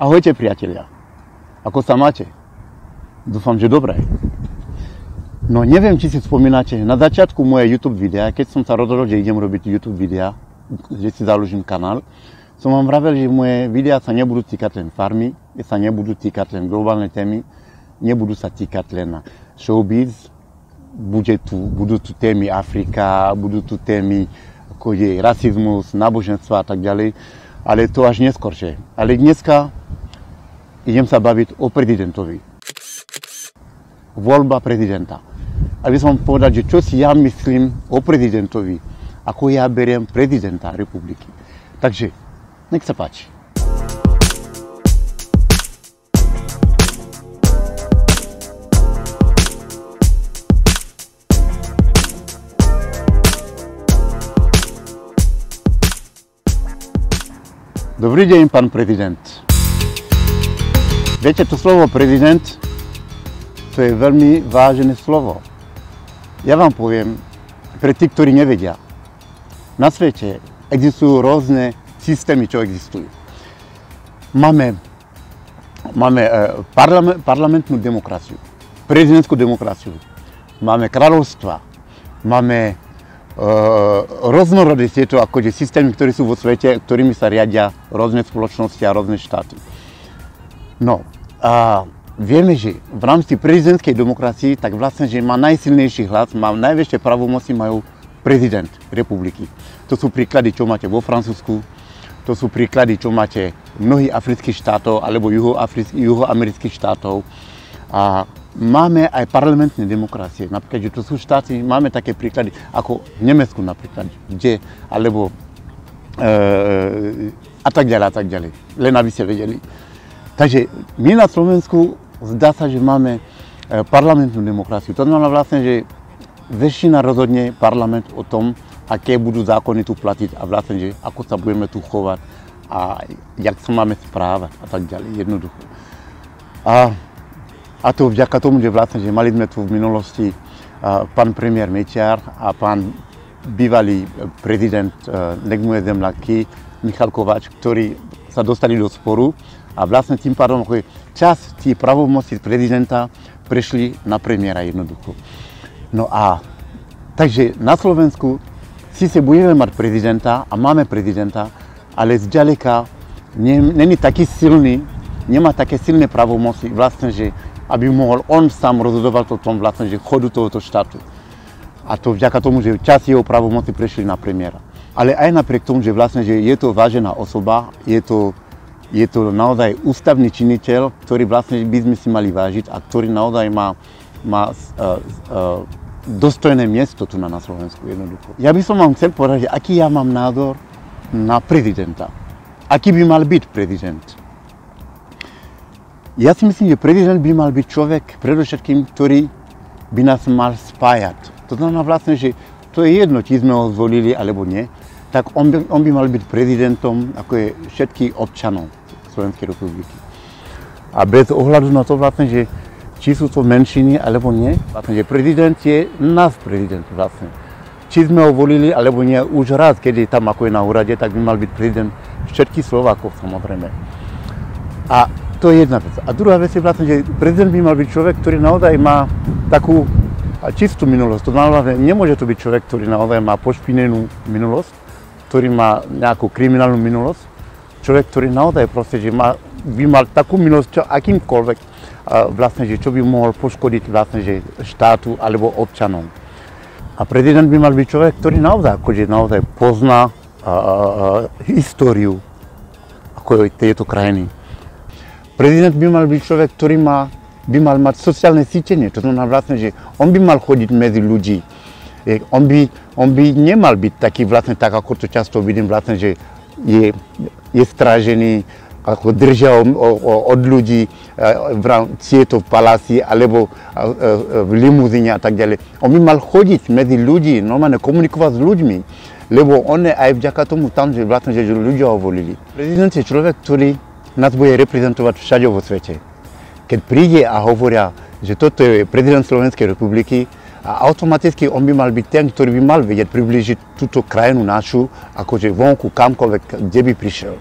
Ahojte priatelia, ako sa máte? Dúfam, že dobre. No neviem, či si spomínate, na začiatku moje YouTube videa, keď som sa rozhodol, že idem robiť YouTube videa, že si založím kanál, som vám vravel, že moje videa sa nebudú týkať len farmy, sa nebudú týkať len globálne témy, nebudú sa týkať len showbiz, budú tu témy Afrika, budú tu témy ako je rasizmus, náboženstva a tak ďalej, ale to až neskôršie. Ale dneska idem sa baviť o prezidentovi. Voľba prezidenta. Aby som povedal, že čo si ja myslím o prezidentovi, ako ja beriem prezidenta republiky. Takže, nech sa páči. Dobrý deň, pán prezident. Viete, to slovo prezident, to je veľmi vážené slovo. Ja vám poviem, pre tých, ktorí nevedia, na svete existujú rôzne systémy, čo existujú. Máme parlamentnú demokraciu, prezidentskú demokraciu, máme kráľovstva, máme rôznorodé tieto akože systémy, ktoré sú vo svete, ktorými sa riadia rôzne spoločnosti a rôzne štáty. No a vieme, že v rámci prezidentskej demokracii, tak vlastne, že má najsilnejší hlas, má najväčšie pravomoci majú prezident republiky. To sú príklady, čo máte vo Francúzsku, to sú príklady, čo máte v mnohých afrických štátov alebo juhoamerických štátov. A máme aj parlamentné demokracie. Napríklad, že to sú štáty, máme také príklady, ako v Nemecku napríklad, kde, alebo a tak ďalej. Len aby ste vedeli. Takže my na Slovensku zdá sa, že máme parlamentnú demokraciu. To znamená vlastne, že väčšina rozhodne parlament o tom, aké budú zákony tu platiť a vlastne, že ako sa budeme tu chovať a jak sa máme správať a tak ďalej, jednoducho. A to vďaka tomu, že vlastne, že mali sme tu v minulosti pán premiér Mečiar a pán bývalý prezident, nech mu je zem ľahký, Michal Kováč, ktorí sa dostali do sporu a vlastne tým pádom čas tí pravomoci prezidenta prešli na premiéra jednoducho. No a takže na Slovensku síce budeme mať prezidenta a máme prezidenta, ale zďaleka není taký silný, nemá také silné pravomoci vlastne, že aby mohol on sám rozhodovať o tom vlastne, že chodu tohoto štátu. A to vďaka tomu, že čas jeho pravomoci prešli na premiéra. Ale aj napriek tomu, že vlastne, že je to vážená osoba, je to naozaj ústavný činiteľ, ktorý vlastne by sme si mali vážiť a ktorý naozaj má dostojné miesto tu na Slovensku jednoducho. Ja by som vám chcel povedať, že aký ja mám názor na prezidenta. Aký by mal byť prezident. Ja si myslím, že prezident by mal byť človek, predovšetkým, ktorý by nás mal spájať. To znamená vlastne, že to je jedno, či sme ho zvolili alebo nie, tak on by mal byť prezidentom ako je všetkých občanov Slovenskej republiky. A bez ohľadu na to vlastne, že či sú to menšiny alebo nie, vlastne, že prezident je náš prezident vlastne. Či sme ho volili alebo nie, už raz, keď je tam ako je na úrade, tak by mal byť prezident všetkých Slovákov samozrejme. A to je jedna vec. A druhá vec je vlastne, že prezident by mal byť človek, ktorý naozaj má takú čistú minulosť. To znamená, že nemôže to byť človek, ktorý naozaj má pošpinenú minulosť, ktorý má nejakú kriminálnu minulosť. Človek, ktorý naozaj proste, že by mal takú minulosť, čo akýmkoľvek vlastne, že čo by mohol poškodiť vlastne, že štátu alebo občanom. A prezident by mal byť človek, ktorý naozaj pozná históriu ako tejto krajiny. Prezident by mal byť človek, ktorý by mal mať sociálne cítenie. To znamená vlastne, že on by mal chodiť medzi ľudí. On by nemal byť taký vlastne tak, ako to často vidím vlastne, že je strážený, ako držia od ľudí v tieto paláci alebo v limuzíne a tak ďalej. On by mal chodiť medzi ľudí, normálne komunikovať s ľuďmi, lebo on je aj vďaka tomu tam, že vlastne, že ľudia ho volili. Prezident je človek, ktorý nás bude reprezentovať všade vo svete. Keď príde a hovoria, že toto je prezident Slovenskej republiky, a automaticky on by mal byť ten, ktorý by mal vedieť priblížiť túto krajinu našu, akože vonku, kamkoľvek, kde by prišiel.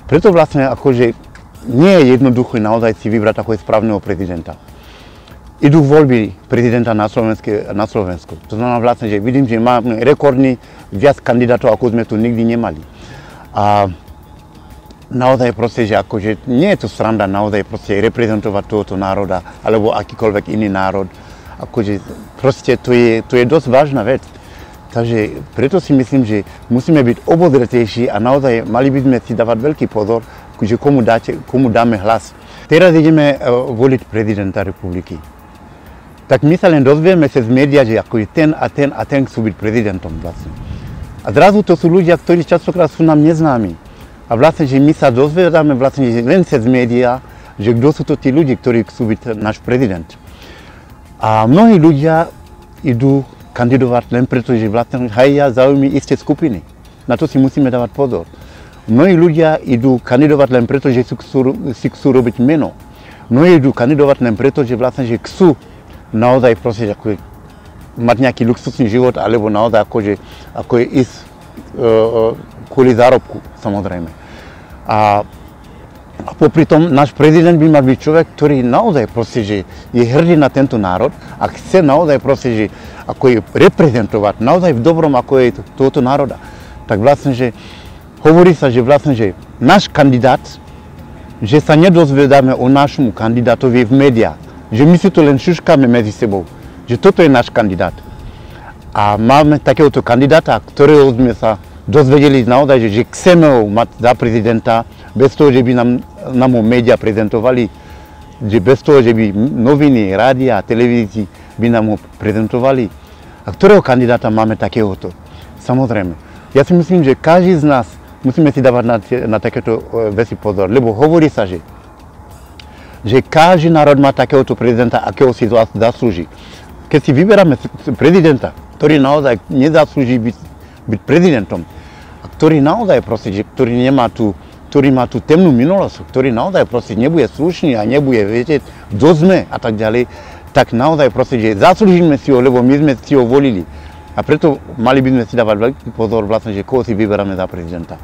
Preto vlastne akože nie je jednoduché naozaj si vybrať ako správneho prezidenta. Idú voľby prezidenta na Slovensku. To znamená vlastne, že vidím, že máme rekordný viac kandidátov, ako sme tu nikdy nemali. A naozaj proste, že akože nie je to sranda naozaj proste reprezentovať tohoto národa, alebo akýkoľvek iný národ. Akože proste to je dosť vážna vec. Takže preto si myslím, že musíme byť obozretejší a naozaj mali by sme si dávať veľký pozor, že komu dáme hlas. Teraz ideme voliť prezidenta republiky. Tak my sa len dozvieme cez médiá, že ako ten a ten chcú byť prezidentom vlastne. A zrazu to sú ľudia, ktorí častokrát sú nám neznámi. A vlastne, že my sa dozvedáme vlastne len cez médiá, že kto sú to tí ľudia, ktorí chcú byť náš prezident. A mnohí ľudia idú kandidovať len preto, že vlastne hájia záujmy isté skupiny. Na to si musíme dávať pozor. Mnohí ľudia idú kandidovať len preto, že si chcú robiť meno. Mnohí idú kandidovať len preto, že vlastne že chcú naozaj proste ako mať nejaký luxusný život, alebo naozaj ako je ísť kvôli zárobku, samozrejme. A popri tom náš prezident by mal byť človek, ktorý naozaj proste, že je hrdý na tento národ a chce naozaj proste, že ako je reprezentovať naozaj v dobrom, ako je tohoto národa. Tak vlastne, že hovorí sa, že vlastne, že náš kandidát, že sa nedozvedáme o našom kandidátovi v médiách. Že my si to len šuškáme medzi sebou, že toto je náš kandidát. A máme takéhoto kandidáta, ktorého sme sa dozvedeli naozaj, že chceme ho mať za prezidenta, bez toho, že by nám ho médiá prezentovali, že bez toho, že by noviny, rádia, televízii by nám ho prezentovali. A ktorého kandidáta máme takéhoto? Samozrejme. Ja si myslím, že každý z nás musíme si dávať na takéto veci pozor, lebo hovorí sa, že každý národ má takéhoto prezidenta, akého si zaslúži. Keď si vyberáme prezidenta, ktorý naozaj nezaslúži byť prezidentom, a ktorý naozaj proste, ktorý má tú temnú minulosť, ktorý naozaj proste nebude slušný a nebude vedieť, kto sme a tak ďalej, tak naozaj proste, že zaslúžime si ho, lebo my sme si ho volili. A preto mali by sme si dávať veľký pozor vlastne, že koho si vyberáme za prezidenta.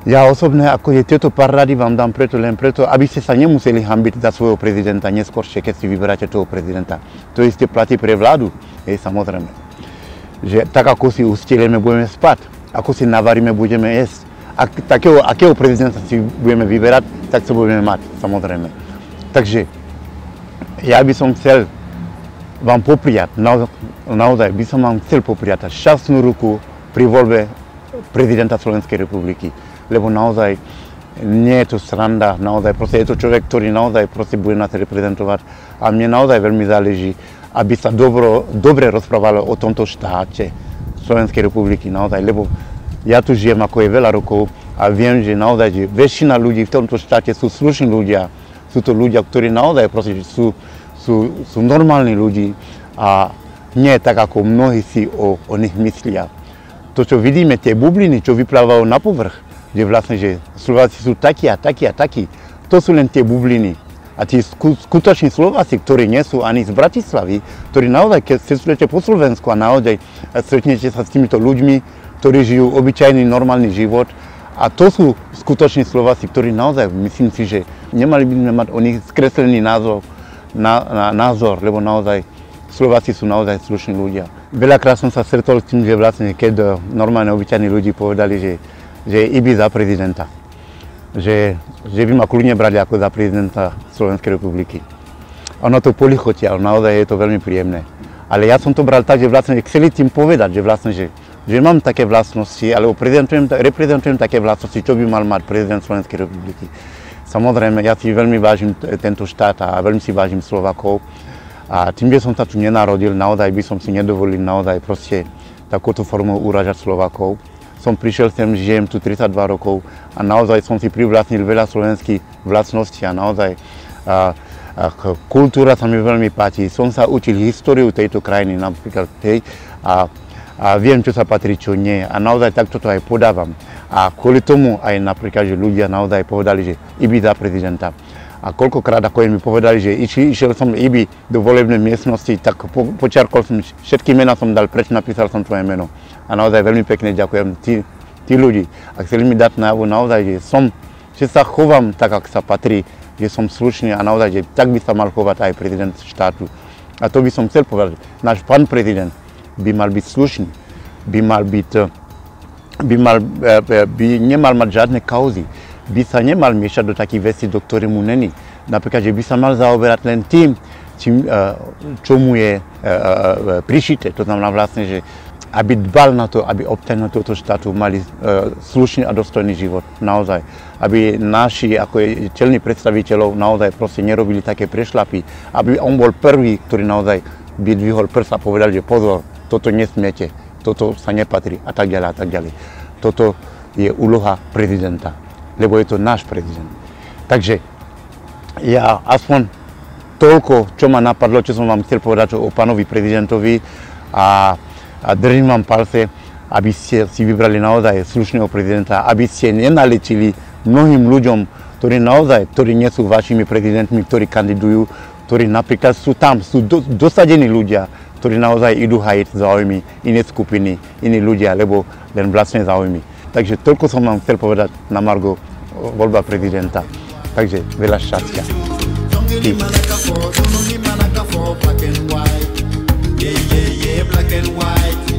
Ja osobne, akože tieto pár rady vám dám len preto, aby ste sa nemuseli hanbiť za svojho prezidenta neskôršie, keď si vyberáte toho prezidenta. To isté platí pre vládu, samozrejme. Že tak ako si ustelieme, budeme spať, ako si navaríme, budeme jesť. Akého prezidenta si budeme vyberať, tak sa budeme mať, samozrejme. Takže ja by som chcel vám popriať, naozaj by som vám chcel popriať šťastnú ruku pri voľbe prezidenta Slovenskej republiky. Lebo naozaj nie je to sranda, naozaj proste je to človek, ktorý naozaj proste bude nás reprezentovať a mne naozaj veľmi záleží, aby sa dobre rozprávalo o tomto štáte Slovenskej republiky, naozaj, lebo ja tu žijem ako je veľa rokov a viem, že naozaj, že väčšina ľudí v tomto štáte sú slušní ľudia, sú to ľudia, ktorí naozaj proste sú normálni ľudí a nie tak, ako mnohí si o nich myslia. To, čo vidíme, tie bubliny, čo vyplávajú na povrch, že vlastne, že Slováci sú takí a takí a takí, to sú len tie bubliny. A tí skutoční Slováci, ktorí nie sú ani z Bratislavy, ktorí naozaj, keď cestujete po Slovensku a naozaj stretnete sa s týmito ľuďmi, ktorí žijú obyčajný, normálny život, a to sú skutoční Slováci, ktorí naozaj, myslím si, že nemali by sme mať o nich skreslený názor, lebo naozaj Slováci sú naozaj slušní ľudia. Veľakrát som sa stretol s tým, že vlastne keď normálne obyčajní ľudí povedali, že je Ibi za prezidenta. Že by ma kľudne brali ako za prezidenta Slovenskej republiky. Ono to polichotia, naozaj je to veľmi príjemné. Ale ja som to bral tak, že vlastne chceli tým povedať, že vlastne, že mám také vlastnosti, alebo reprezentujem také vlastnosti, čo by mal mať prezident Slovenskej republiky. Samozrejme, ja si veľmi vážim tento štát a veľmi si vážim Slovákov. A tým, že som sa tu nenarodil, naozaj by som si nedovolil naozaj proste takúto formou uražať Slovákov. Som prišiel sem, žijem tu 32 rokov a naozaj som si privlastnil veľa slovenských vlastností a naozaj kultúra sa mi veľmi páči. Som sa učil históriu tejto krajiny napríklad a viem, čo sa patrí, čo nie. A naozaj takto to aj podávam. A kvôli tomu aj napríklad, že ľudia naozaj povedali, že Ibi za prezidenta. A koľkokrát, ako mi povedali, že išiel som Ibi do volebnej miestnosti, tak počiarkol som, všetky mená som dal preč, napísal som tvoje meno. A naozaj veľmi pekne ďakujem tí ľudí. A chceli mi dať najavo naozaj, že som že sa chovám tak, ako sa patrí, že som slušný a naozaj, že tak by sa mal chovať aj prezident štátu. A to by som chcel povedať. Náš pán prezident by mal byť slušný, by nemal mať žiadne kauzy, by sa nemal miešať do takých vecí, do ktorých mu není. Napríklad, že by sa mal zaoberať len tým, čo mu je prišité. To znamená vlastne, že aby dbal na to, aby občania tohto štátu mali slušný a dostojný život, naozaj. Aby naši, ako je čelní predstaviteľov, naozaj proste nerobili také prešlapy. Aby on bol prvý, ktorý naozaj by dvihol prst a povedal, že pozor, toto nesmiete, toto sa nepatrí a tak ďalej a tak ďalej. Toto je úloha prezidenta, lebo je to náš prezident. Takže ja aspoň toľko, čo ma napadlo, čo som vám chcel povedať o pánovi prezidentovi a držím vám palce, aby ste si vybrali naozaj slušného prezidenta, aby ste nenaličili mnohým ľuďom, ktorí nie sú vašimi prezidentmi, ktorí kandidujú, ktorí napríklad sú tam, sú dosadení ľudia, ktorí naozaj idú hajiť záujmy iné skupiny, iní ľudia, lebo len vlastné záujmy. Takže toľko som vám chcel povedať na margo voľba prezidenta. Takže veľa šťastia. Black and white.